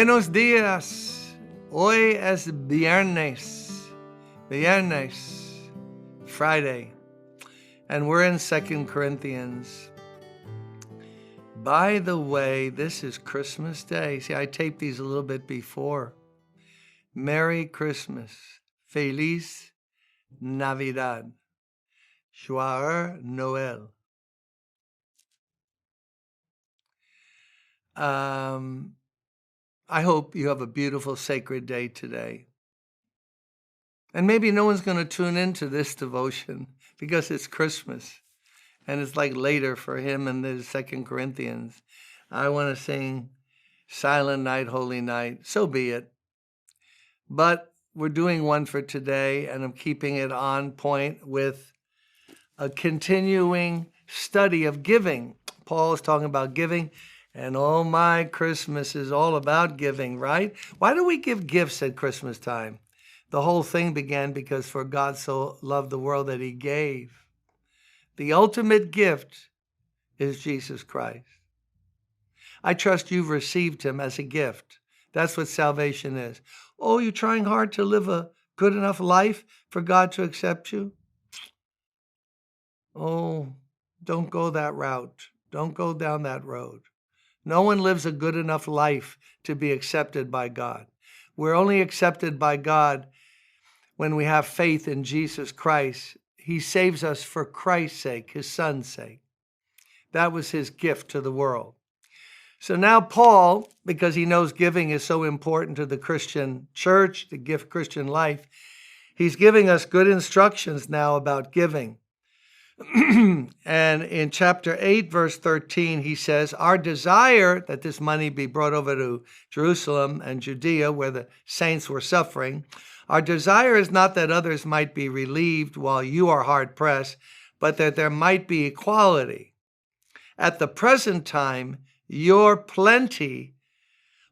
Buenos días. Hoy es viernes. Viernes. Friday. And we're in 2 Corinthians. By the way, this is Christmas Day. See, I taped these a little bit before. Merry Christmas. Feliz Navidad. Joyeux Noël. I hope you have a beautiful, sacred day today. And maybe no one's going to tune into this devotion because it's Christmas and it's like later for him in the 2 Corinthians. I want to sing Silent Night, Holy Night. So be it. But we're doing one for today, and I'm keeping it on point with a continuing study of giving. Paul is talking about giving. And oh my, Christmas is all about giving, right? Why do we give gifts at Christmas time? The whole thing began because for God so loved the world that he gave. The ultimate gift is Jesus Christ. I trust you've received him as a gift. That's what salvation is. Oh, you're trying hard to live a good enough life for God to accept you? Oh, don't go that route. Don't go down that road. No one lives a good enough life to be accepted by God. We're only accepted by God when we have faith in Jesus Christ. He saves us for Christ's sake, his son's sake. That was his gift to the world. So now Paul, because he knows giving is so important to the Christian church, the gift Christian life, he's giving us good instructions now about giving. And in chapter 8, verse 13, he says, our desire that this money be brought over to Jerusalem and Judea, where the saints were suffering, our desire is not that others might be relieved while you are hard pressed, but that there might be equality. At the present time, your plenty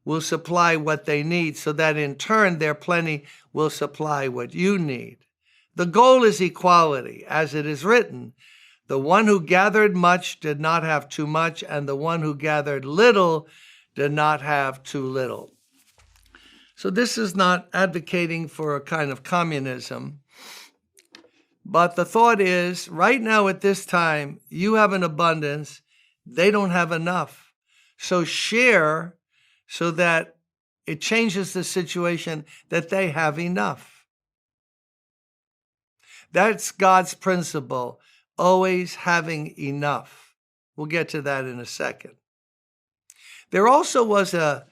will supply what they need, so that in turn their plenty will supply what you need. The goal is equality, as it is written, the one who gathered much did not have too much, and the one who gathered little did not have too little. So this is not advocating for a kind of communism, but the thought is, right now at this time, you have an abundance, they don't have enough. So share so that it changes the situation that they have enough. That's God's principle, always having enough. We'll get to that in a second. There also was a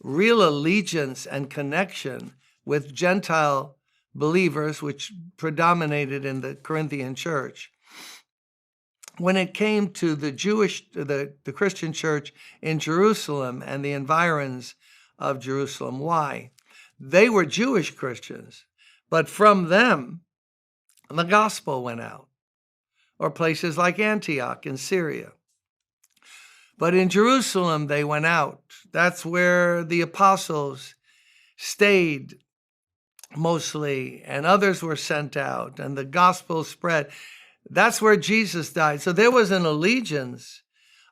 real allegiance and connection with Gentile believers, which predominated in the Corinthian church. When it came to the Christian church in Jerusalem and the environs of Jerusalem, why? They were Jewish Christians, but from them, the gospel went out, or places like Antioch in Syria. But in Jerusalem, they went out. That's where the apostles stayed mostly, and others were sent out, and the gospel spread. That's where Jesus died. So there was an allegiance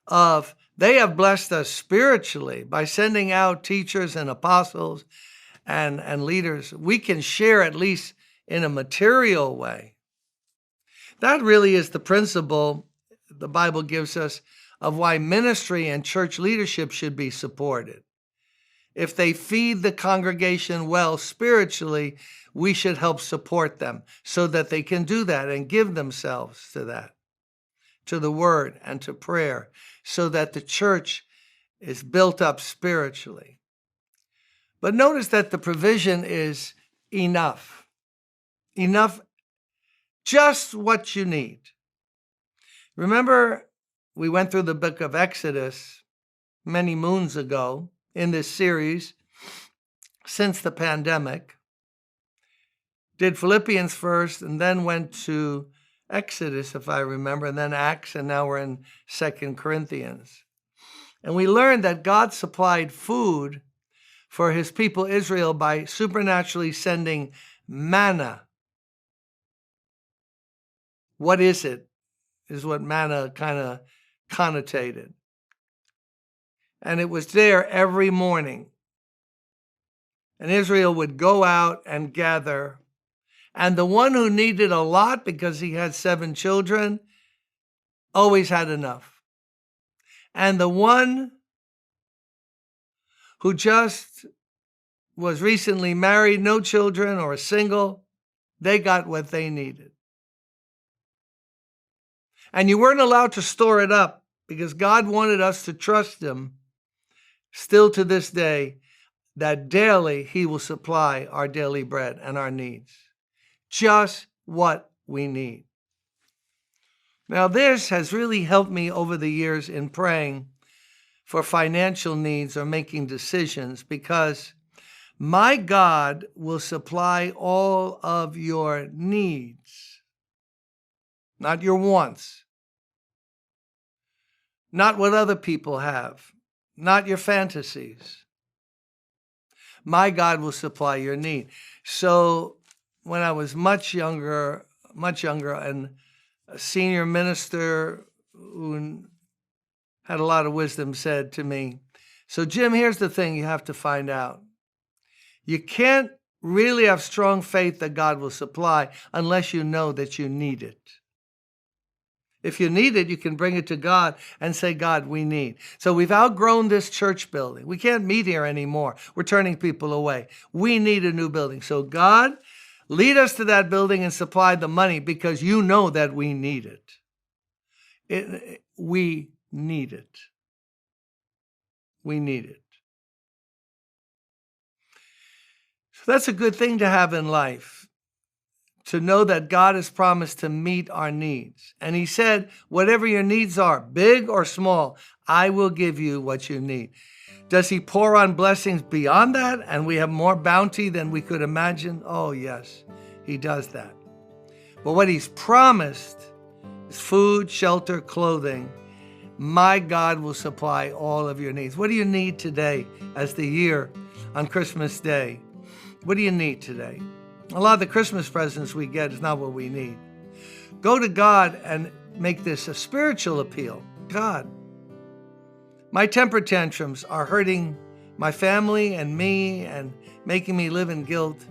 of, they have blessed us spiritually by sending out teachers and apostles and leaders. We can share at least in a material way. That really is the principle the Bible gives us of why ministry and church leadership should be supported. If they feed the congregation well spiritually, we should help support them so that they can do that and give themselves to that, to the word and to prayer, so that the church is built up spiritually. But notice that the provision is enough. Enough, just what you need. Remember, we went through the book of Exodus many moons ago in this series since the pandemic. Did Philippians first and then went to Exodus, if I remember, and then Acts, and now we're in 2 Corinthians. And we learned that God supplied food for his people Israel by supernaturally sending manna. What is it? Is what manna kind of connotated. And it was there every morning. And Israel would go out and gather. And the one who needed a lot because he had 7 children always had enough. And the one who just was recently married, no children, or single, they got what they needed. And you weren't allowed to store it up because God wanted us to trust him still to this day, that daily he will supply our daily bread and our needs. Just what we need. Now, this has really helped me over the years in praying for financial needs or making decisions, because my God will supply all of your needs, not your wants, not what other people have, not your fantasies. My God will supply your need. So when I was much younger, and a senior minister who had a lot of wisdom said to me, so Jim, here's the thing you have to find out. You can't really have strong faith that God will supply unless you know that you need it. If you need it, you can bring it to God and say, God, we need. So we've outgrown this church building. We can't meet here anymore. We're turning people away. We need a new building. So God, lead us to that building and supply the money, because you know that we need it. We need it. We need it. So that's a good thing to have in life, to know that God has promised to meet our needs. And he said, whatever your needs are, big or small, I will give you what you need. Does he pour on blessings beyond that and we have more bounty than we could imagine? Oh, yes, he does that. But what he's promised is food, shelter, clothing. My God will supply all of your needs. What do you need today as the year on Christmas Day? What do you need today? A lot of the Christmas presents we get is not what we need. Go to God and make this a spiritual appeal. God, my temper tantrums are hurting my family and me and making me live in guilt.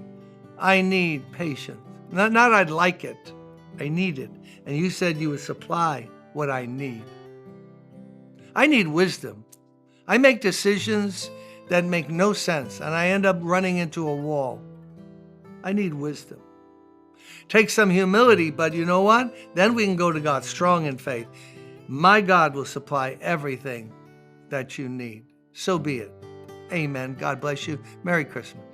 I need patience. Not I'd like it. I need it. And you said you would supply what I need. I need wisdom. I make decisions that make no sense, and I end up running into a wall. I need wisdom. Take some humility, but you know what? Then we can go to God strong in faith. My God will supply everything that you need. So be it. Amen. God bless you. Merry Christmas.